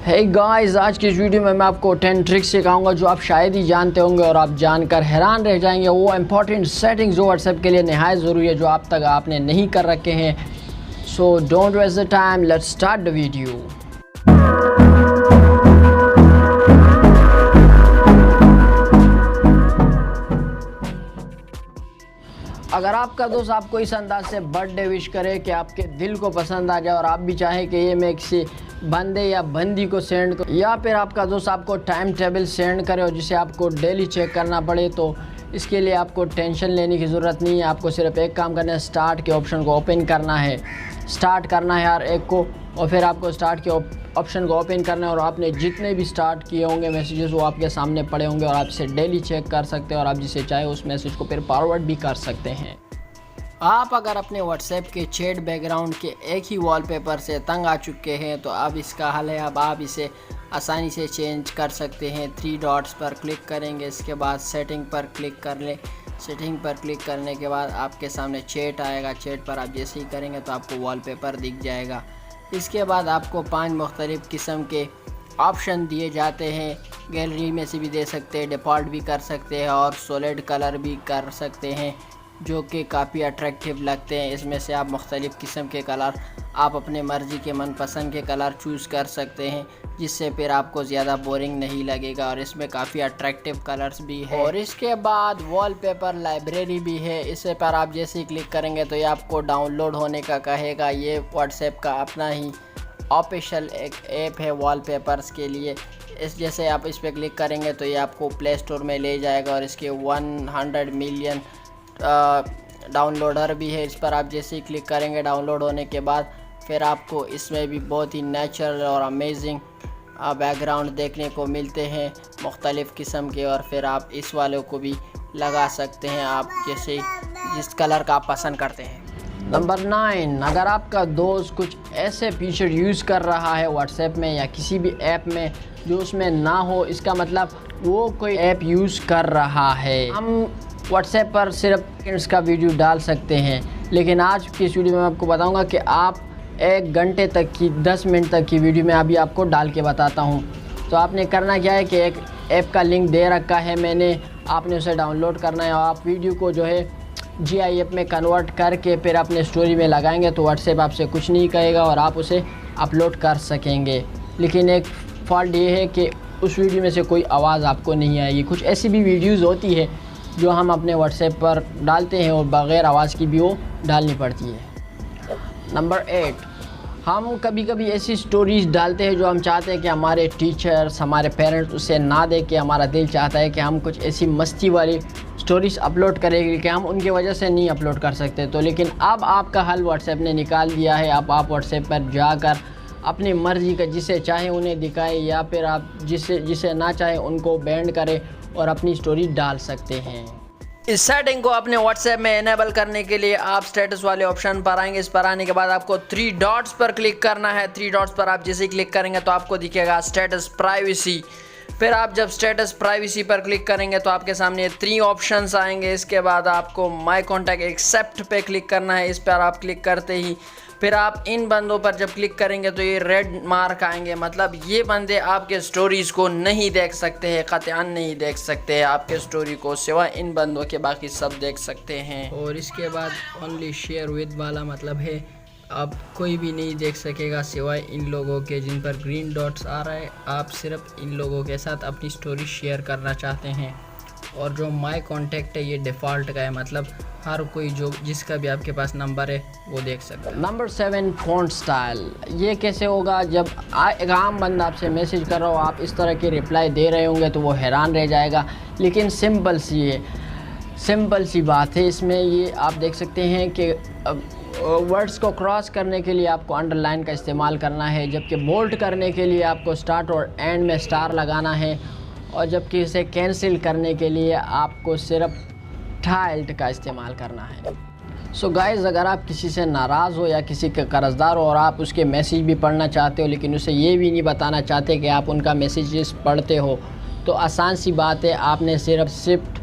Hey guys, आज की इस वीडियो में मैं आपको 10 ट्रिक्स सिखाऊंगा जो आप शायद ही जानते होंगे और आप जानकर हैरान रह जाएंगे। वो इंपॉर्टेंट सेटिंग्स जो व्हाट्सएप के लिए नहायत ज़रूरी है, जो आप तक आपने नहीं कर रखे हैं। So don't waste the time, let's start the video. अगर आपका दोस्त आपको इस अंदाज से बर्थडे विश करे कि आपके दिल को पसंद आ जाए और आप भी चाहे कि ये मैं किसी बंदे या बंदी को सेंड करूं, या फिर आपका दोस्त आपको टाइम टेबल सेंड करे और जिसे आपको डेली चेक करना पड़े, तो इसके लिए आपको टेंशन लेने की ज़रूरत नहीं है। आपको सिर्फ एक काम करना है, स्टार्ट के ऑप्शन को ओपन करना है। स्टार्ट करना है हर एक को, और फिर आपको स्टार्ट के ऑप्शन को ओपन करना है और आपने जितने भी स्टार्ट किए होंगे मैसेजेस वो आपके सामने पड़े होंगे और आप इसे डेली चेक कर सकते हैं और आप जिसे चाहे उस मैसेज को फिर फॉरवर्ड भी कर सकते हैं। आप अगर अपने व्हाट्सएप के चैट बैकग्राउंड के एक ही वॉलपेपर से तंग आ चुके हैं तो अब इसका हल है। अब आप इसे आसानी से चेंज कर सकते हैं। 3 डॉट्स पर क्लिक करेंगे, इसके बाद सेटिंग पर क्लिक कर लें। सेटिंग पर क्लिक करने के बाद आपके सामने चैट आएगा। चैट पर आप जैसे ही करेंगे तो आपको वॉलपेपर दिख जाएगा। इसके बाद आपको 5 मुख्तलिफ़ किस्म के ऑप्शन दिए जाते हैं। गैलरी में से भी दे सकते हैं, डिफ़ॉल्ट भी कर सकते हैं और सॉलिड कलर भी कर सकते हैं, जो कि काफ़ी अट्रैक्टिव लगते हैं। इसमें से आप मुख्तलिफ़ किस्म के कलर आप अपने मर्ज़ी के मनपसंद के कलर चूज़ कर सकते हैं, जिससे फिर आपको ज़्यादा बोरिंग नहीं लगेगा। और इसमें काफ़ी अट्रैक्टिव कलर्स भी है। और इसके बाद वॉलपेपर लाइब्रेरी भी है। इसे पर आप जैसे ही क्लिक करेंगे तो ये आपको डाउनलोड होने का कहेगा। ये व्हाट्सएप का अपना ही ऑफिशियल एक ऐप है वॉलपेपर्स के लिए। इस जैसे आप इस पर क्लिक करेंगे तो ये आपको प्ले स्टोर में ले जाएगा और इसके 100 मिलियन डाउनलोडर भी है। इस पर आप जैसे ही क्लिक करेंगे डाउनलोड होने के बाद फिर आपको इसमें भी बहुत ही नेचुरल और अमेजिंग बैकग्राउंड देखने को मिलते हैं मुख्तलिफ़ किस्म के। और फिर आप इस वाले को भी लगा सकते हैं, आप जैसे जिस कलर का आप पसंद करते हैं। नंबर 9, अगर आपका दोस्त कुछ ऐसे फीचर यूज़ कर रहा है व्हाट्सएप में या किसी भी ऐप में जो उसमें ना हो, इसका मतलब वो कोई ऐप यूज़ कर रहा है। हम व्हाट्सएप पर सिर्फ सेकंड्स का वीडियो डाल सकते हैं, लेकिन आज की इस वीडियो में मैं आपको बताऊंगा कि आप 1 घंटे तक की 10 मिनट तक की वीडियो में अभी आपको डाल के बताता हूं। तो आपने करना क्या है कि एक ऐप का लिंक दे रखा है मैंने, आपने उसे डाउनलोड करना है और आप वीडियो को जो है GIF में कन्वर्ट करके फिर अपने स्टोरी में लगाएंगे तो व्हाट्सएप आपसे कुछ नहीं कहेगा और आप उसे अपलोड कर सकेंगे। लेकिन एक फॉल्ट ये है कि उस वीडियो में से कोई आवाज़ आपको नहीं आएगी। कुछ ऐसी भी वीडियोज़ होती है जो हम अपने व्हाट्सएप पर डालते हैं और बग़ैर आवाज़ की भी वो डालनी पड़ती है। नंबर 8, हम कभी कभी ऐसी स्टोरीज़ डालते हैं जो हम चाहते हैं कि हमारे टीचर्स, हमारे पेरेंट्स उसे ना देखें। हमारा दिल चाहता है कि हम कुछ ऐसी मस्ती वाली स्टोरीज़ अपलोड करें कि हम उनकी वजह से नहीं अपलोड कर सकते। तो लेकिन अब आपका हल व्हाट्सएप ने निकाल दिया है। अब आप व्हाट्सएप पर जाकर अपनी मर्ज़ी का जिसे चाहे उन्हें दिखाएं या फिर आप जिसे ना चाहे उनको बैंड करें और अपनी स्टोरी डाल सकते हैं। इस सेटिंग को अपने व्हाट्सएप में इनेबल करने के लिए आप स्टेटस वाले ऑप्शन पर आएंगे। इस पर आने के बाद आपको 3 डॉट्स पर क्लिक करना है। 3 डॉट्स पर आप जैसे ही क्लिक करेंगे तो आपको दिखेगा स्टेटस प्राइवेसी। फिर आप जब स्टेटस प्राइवेसी पर क्लिक करेंगे तो आपके सामने 3 ऑप्शंस आएंगे। इसके बाद आपको माय कॉन्टैक्ट एक्सेप्ट पे क्लिक करना है। इस पर आप क्लिक करते ही फिर आप इन बंदों पर जब क्लिक करेंगे तो ये रेड मार्क आएंगे, मतलब ये बंदे आपके स्टोरीज़ को नहीं देख सकते हैं, क़तआन नहीं देख सकते हैं आपके स्टोरी को, सिवाय इन बंदों के बाकी सब देख सकते हैं। और इसके बाद ओनली शेयर विद वाला मतलब है अब कोई भी नहीं देख सकेगा सिवाय इन लोगों के जिन पर ग्रीन डॉट्स आ रहा है। आप सिर्फ इन लोगों के साथ अपनी स्टोरी शेयर करना चाहते हैं। और जो माय कॉन्टैक्ट है ये डिफ़ॉल्ट का है, मतलब हर कोई जो जिसका भी आपके पास नंबर है वो देख सकता है। Number 7, font style. ये कैसे होगा? जब एक आम बंदा आपसे मैसेज कर रहा हो, आप इस तरह की रिप्लाई दे रहे होंगे तो वो हैरान रह जाएगा। लेकिन सिंपल सी बात है इसमें। ये आप देख सकते हैं कि वर्ड्स को क्रॉस करने के लिए आपको अंडरलाइन का इस्तेमाल करना है, जबकि बोल्ड करने के लिए आपको स्टार्ट और एंड में स्टार लगाना है, और जबकि इसे कैंसिल करने के लिए आपको सिर्फ टाइल्ट का इस्तेमाल करना है। सो गाइज़, अगर आप किसी से नाराज़ हो या किसी के कर्ज़दार हो और आप उसके मैसेज भी पढ़ना चाहते हो लेकिन उसे ये भी नहीं बताना चाहते कि आप उनका मैसेजेस पढ़ते हो, तो आसान सी बात है, आपने सिर्फ शिफ्ट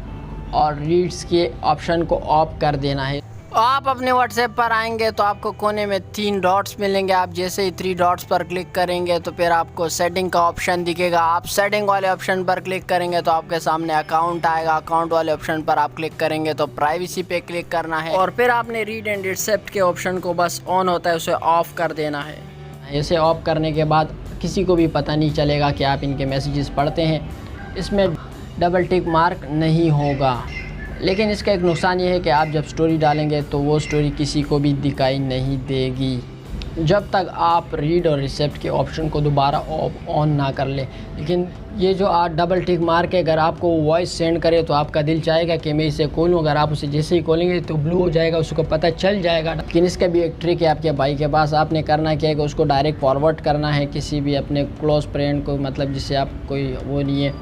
और रीड्स के ऑप्शन को ऑफ कर देना है। आप अपने व्हाट्सएप पर आएंगे तो आपको कोने में 3 डॉट्स मिलेंगे। आप जैसे ही 3 डॉट्स पर क्लिक करेंगे तो फिर आपको सेटिंग का ऑप्शन दिखेगा। आप सेटिंग वाले ऑप्शन पर क्लिक करेंगे तो आपके सामने अकाउंट आएगा। अकाउंट वाले ऑप्शन पर आप क्लिक करेंगे तो प्राइवेसी पे क्लिक करना है और फिर आपने रीड एंड एक्सेप्ट के ऑप्शन को बस ऑन होता है उसे ऑफ़ कर देना है। इसे ऑफ़ करने के बाद किसी को भी पता नहीं चलेगा कि आप इनके मैसेजेस पढ़ते हैं। इसमें डबल टिक मार्क नहीं होगा, लेकिन इसका एक नुकसान ये है कि आप जब स्टोरी डालेंगे तो वो स्टोरी किसी को भी दिखाई नहीं देगी जब तक आप रीड और रिसेप्ट के ऑप्शन को दोबारा ऑन ना कर लें। लेकिन ये जो आप डबल टिक मार के अगर आपको वॉइस सेंड करे तो आपका दिल चाहेगा कि मैं इसे खोलूँ। अगर आप उसे जैसे ही खोलेंगे तो ब्लू हो जाएगा, उसको पता चल जाएगा। लेकिन इसका भी एक ट्रिक है आपके भाई के पास। आपने करना क्या है कि उसको डायरेक्ट फॉरवर्ड करना है किसी भी अपने क्लोज फ्रेंड को, मतलब जिससे आप कोई वो नहीं है,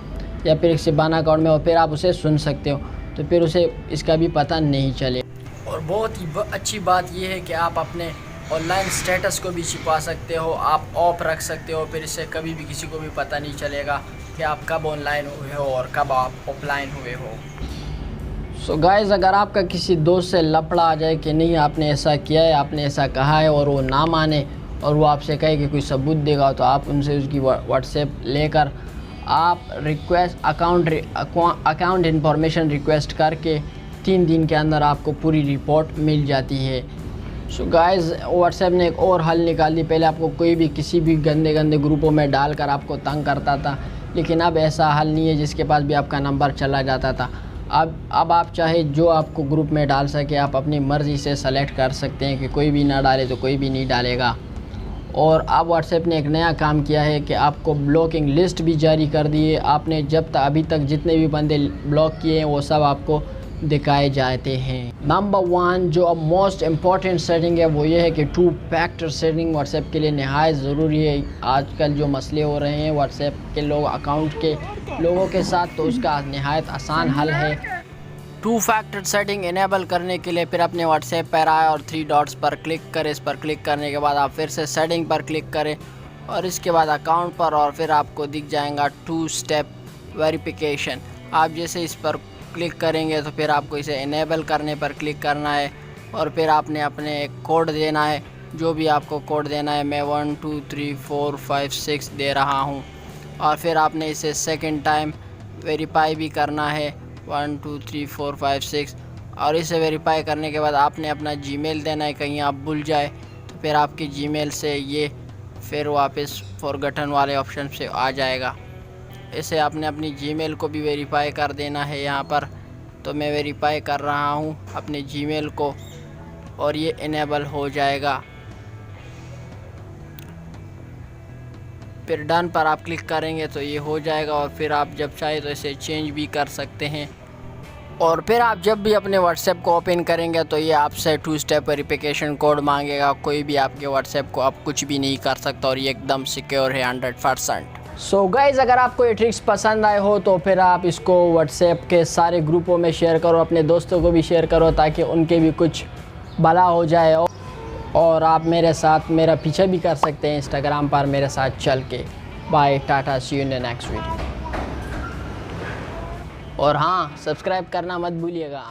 या फिर किसी बाना अकाउंट में, और फिर आप उसे सुन सकते हो तो फिर उसे इसका भी पता नहीं चले। और बहुत ही अच्छी बात यह है कि आप अपने ऑनलाइन स्टेटस को भी छिपा सकते हो, आप ऑफ रख सकते हो। फिर इससे कभी भी किसी को भी पता नहीं चलेगा कि आप कब ऑनलाइन हुए हो और कब आप ऑफलाइन हुए हो। सो गाइज़, अगर आपका किसी दोस्त से लफड़ा आ जाए कि नहीं आपने ऐसा किया है, आपने ऐसा कहा है, और वो ना माने और वो आपसे कहे कि कोई सबूत देगा, तो आप उनसे उसकी व्हाट्सएप लेकर आप रिक्वेस्ट अकाउंट इंफॉर्मेशन रिक्वेस्ट करके 3 दिन के अंदर आपको पूरी रिपोर्ट मिल जाती है। सो गाइज़, व्हाट्सएप ने एक और हल निकाल दी। पहले आपको कोई भी किसी भी गंदे ग्रुपों में डालकर आपको तंग करता था, लेकिन अब ऐसा हल नहीं है जिसके पास भी आपका नंबर चला जाता था। अब आप चाहे जो आपको ग्रुप में डाल सके आप अपनी मर्ज़ी से सेलेक्ट कर सकते हैं कि कोई भी ना डाले तो कोई भी नहीं डालेगा। और अब व्हाट्सएप ने एक नया काम किया है कि आपको ब्लॉकिंग लिस्ट भी जारी कर दी है। आपने अभी तक जितने भी बंदे ब्लॉक किए हैं वो सब आपको दिखाए जाते हैं। नंबर 1 जो अब मोस्ट इम्पॉर्टेंट सेटिंग है वो ये है कि 2 फैक्टर सेटिंग व्हाट्सएप के लिए नहायत ज़रूरी है। आजकल जो मसले हो रहे हैं व्हाट्सएप के अकाउंट के लोगों के साथ, तो उसका नहायत आसान हल है। 2 फैक्टर सेटिंग इनेबल करने के लिए फिर अपने व्हाट्सएप पर आए और 3 डॉट्स पर क्लिक करें। इस पर क्लिक करने के बाद आप फिर से सेटिंग पर क्लिक करें और इसके बाद अकाउंट पर, और फिर आपको दिख जाएगा 2 स्टेप वेरिफिकेशन। आप जैसे इस पर क्लिक करेंगे तो फिर आपको इसे इनेबल करने पर क्लिक करना है और फिर आपने अपने एक कोड देना है, जो भी आपको कोड देना है। मैं 1 2 3 4 5 6 दे रहा हूँ और फिर आपने इसे सेकंड टाइम वेरीफाई भी करना है 1 2 3 4 5 6। और इसे वेरीफाई करने के बाद आपने अपना जीमेल देना है, कहीं आप भूल जाए तो फिर आपके जीमेल से ये फिर वापस फॉरगॉटन वाले ऑप्शन से आ जाएगा। इसे आपने अपनी जीमेल को भी वेरीफाई कर देना है यहाँ पर। तो मैं वेरीफाई कर रहा हूँ अपने जीमेल को और ये इनेबल हो जाएगा। फिर डन पर आप क्लिक करेंगे तो ये हो जाएगा और फिर आप जब चाहे तो इसे चेंज भी कर सकते हैं। और फिर आप जब भी अपने व्हाट्सएप को ओपन करेंगे तो ये आपसे 2 स्टेप वेरिफिकेशन कोड मांगेगा। कोई भी आपके व्हाट्सएप को आप कुछ भी नहीं कर सकता और ये एकदम सिक्योर है 100%। सो गाइज़, अगर आपको ये ट्रिक्स पसंद आए हो तो फिर आप इसको व्हाट्सएप के सारे ग्रुपों में शेयर करो, अपने दोस्तों को भी शेयर करो ताकि उनके भी कुछ भला हो जाए। और आप मेरा पीछा भी कर सकते हैं इंस्टाग्राम पर मेरे साथ चल के। Bye, tata, see you in the next video. और हाँ, सब्सक्राइब करना मत भूलिएगा।